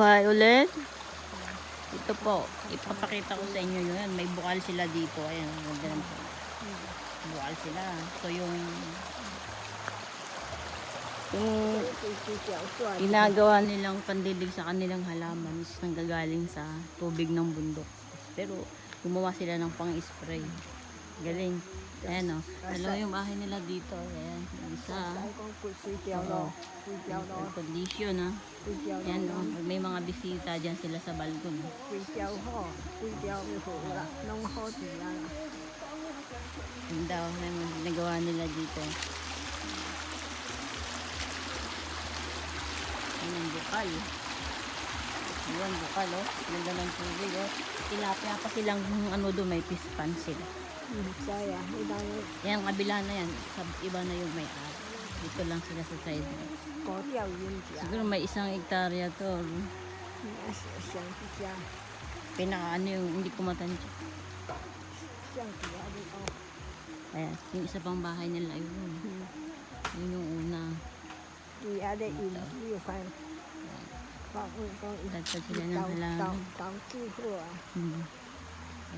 Hi ulit. Ito po, ipapakita ko sa inyo yun. May bukal sila dito. Ayan, ganun po. Bukal sila. So yung ginagawa nilang pandilig sa kanilang halaman is nanggagaling sa tubig ng bundok. Pero gumawa sila ng pang-spray. Galing. Ayan o. Dalawa yung bahay nila dito. Ayan. Isa. Air condition ha. Ayan o. Pag may mga bisita dyan sila sa balkon. Ayan daw. Ayan ang ginagawa nila dito. Ayan ang bukal. Ayan bukal o. Ganda ng tubig o. Tilapia pa silang ano doon. May pispan sila. Yan, kabila na yan. Iba na yung may-ari. Dito lang sila sa side. Siguro may 1 hektarya to. Pinaka ano yung hindi ko matansya. Ayan, yung isa pang bahay nila yun. Yun yung una. Tagtag sila ng halaman.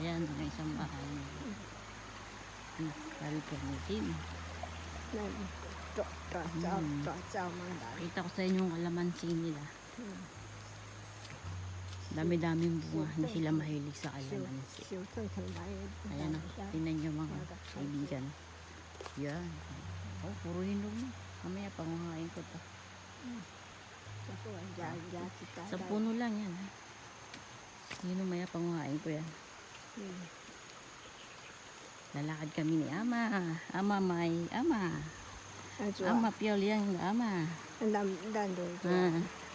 Ayan, ang isang bahay. Alternative. Kita ko sa inyo yung kalamansi nila. Dami-daming bunga. Hindi sila mahilig sa kalamansi. Ayan o. Tingnan nyo mga kaibigan. Yan. Oh, puro hinog mo. Mamaya panguhain ko to. Sa puno lang yan. Yun maya panguhain ko yan. Lalakad kami ni Ama. Ama may Ama. Ama piyol yan. Ama.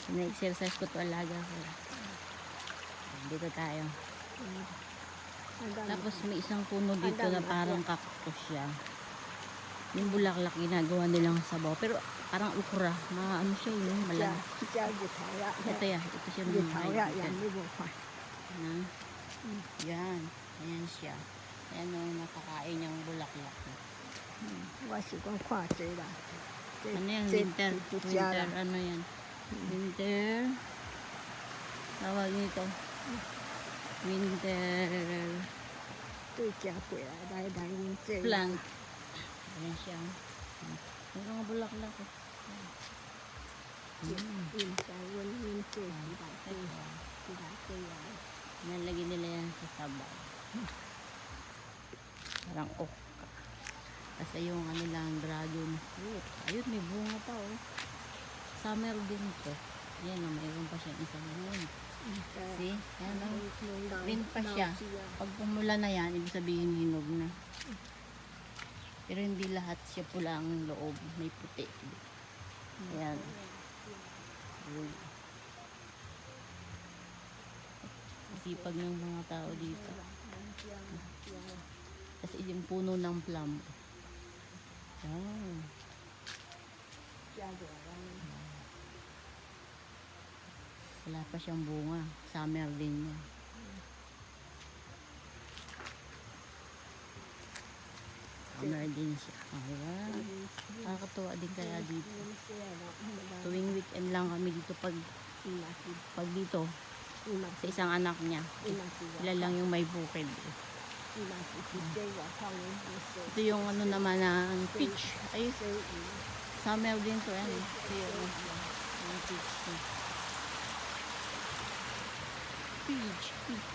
Na-exercise ko to alaga ko. Dito tayo. Tapos may isang puno dito na parang cactus siya. Yung bulaklak ginagawa nilang sabaw. Pero parang ukra. Ano siya yun. Malang. Ito yan. Ito siya mga yan. Ayan siya. Ayan o, nakakain niyang bulaklak. Ano yan? Winter. Winter. Ano yan? Winter. Tawag nito. Winter. Plant. Ayan siya. May mga bulaklak. Nalagay nila yan sa sabaw. Parang okra. Kasi yung ano lang, dragon fruit. Ayun, may bunga pa oh. Summer din ito. Yan o, mayroon pa siya isang bunga. See? Yan o. Green pa siya. Pag pumula na yan, ibig sabihin hinog na. Pero hindi lahat siya pula ang loob. May puti. Ayan. Sipag ng mga tao dito. Kasi yung puno ng plum. Oh. Wala pa siyang bunga. Summer din niya. Summer din siya. Ayan. Nakakatuwa din kaya dito. Tuwing weekend lang kami dito pag dito sa isang anak niya. Sila lang yung may bukid. Ito yung ano naman na peach. Ay, summer din to yan. Ito yung peach.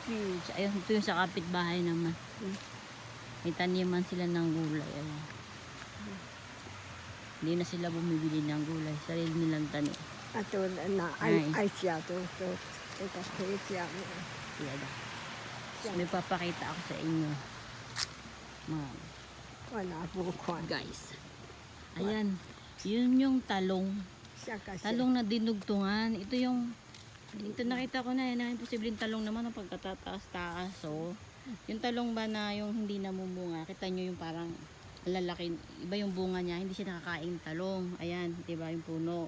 Peach. Ayun, ito yung sa kapitbahay naman. May taniman sila ng gulay. Ayun. Hindi na sila bumibili ng gulay. Sarili nilang tanim. May papakita ako sa inyo. Guys. Ayan. Yun yung talong. Talong na dinugtungan. Ito nakita ko na yan. Imposibleng talong naman ang pagkatataas-taas. So, yung talong ba na yung hindi namumunga. Kita nyo yung parang lalaki. Iba yung bunga niya. Hindi siya nakakain talong. Ayan. Diba yung puno.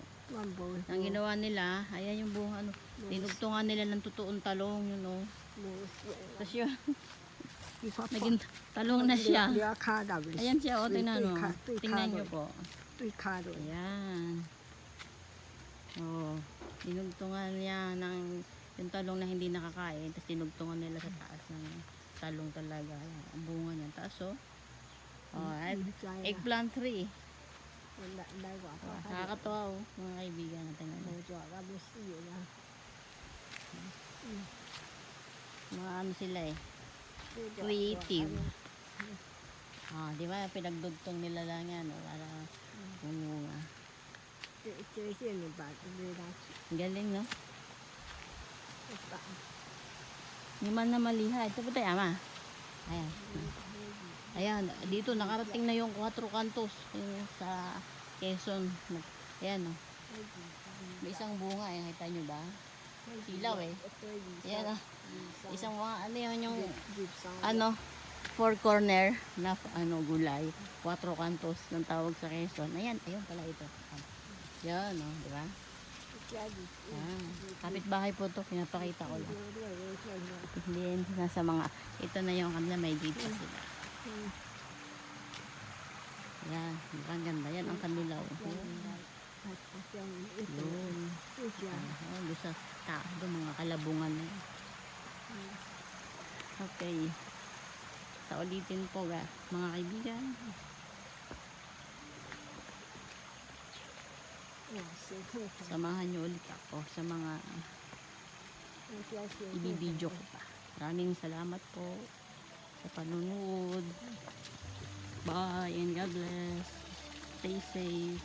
Ang ginawa nila. Ayan yung bunga. Dinugtungan nila ng totoong talong. Yun o. Tapos yun. Naging talong na siya. Ayan siya o. Tingnan nyo po. Ayan. Oh. Dinugtungan niya ng yung talong na hindi nakakain, tapos dinugtungan nila sa taas ng talong talaga. Ayan, ang bunga niya. Taas oh. Eggplant tree. Nakakatawa oh, mga kaibigan natin. Mga ano sila eh. Creative. Di ba? Pinagdugtong nila lang yan oh, para bumunga. Galing no? Hindi man na maliha. Ito po tayo ama. Ayan. Ayan. Dito nakarating na yung 4 kantos. Yung sa Quezon. Ayan oh. May isang bunga eh. Kita nyo ba? Silaw eh. Ayan oh. Isang mga ano yun yung ano 4 corner na ano gulay. 4 kantos ng tawag sa Quezon. Ayan. Ayun pala ito. Yan oh. Diba? Kapitbahay po to, pinapakita ko lang. Hindi nasa mga, ito na yung kanila, may gate pa sila. Yan, ang ganda. Yan ang kanila. Yun. Doon sa taas, doon mga kalabungan na yun. Okay. Sa ulitin po mga kaibigan. Samahan nyo ulit ako sa mga ibibideo ko pa. Maraming salamat po sa panunod. Bye and God bless. Stay safe.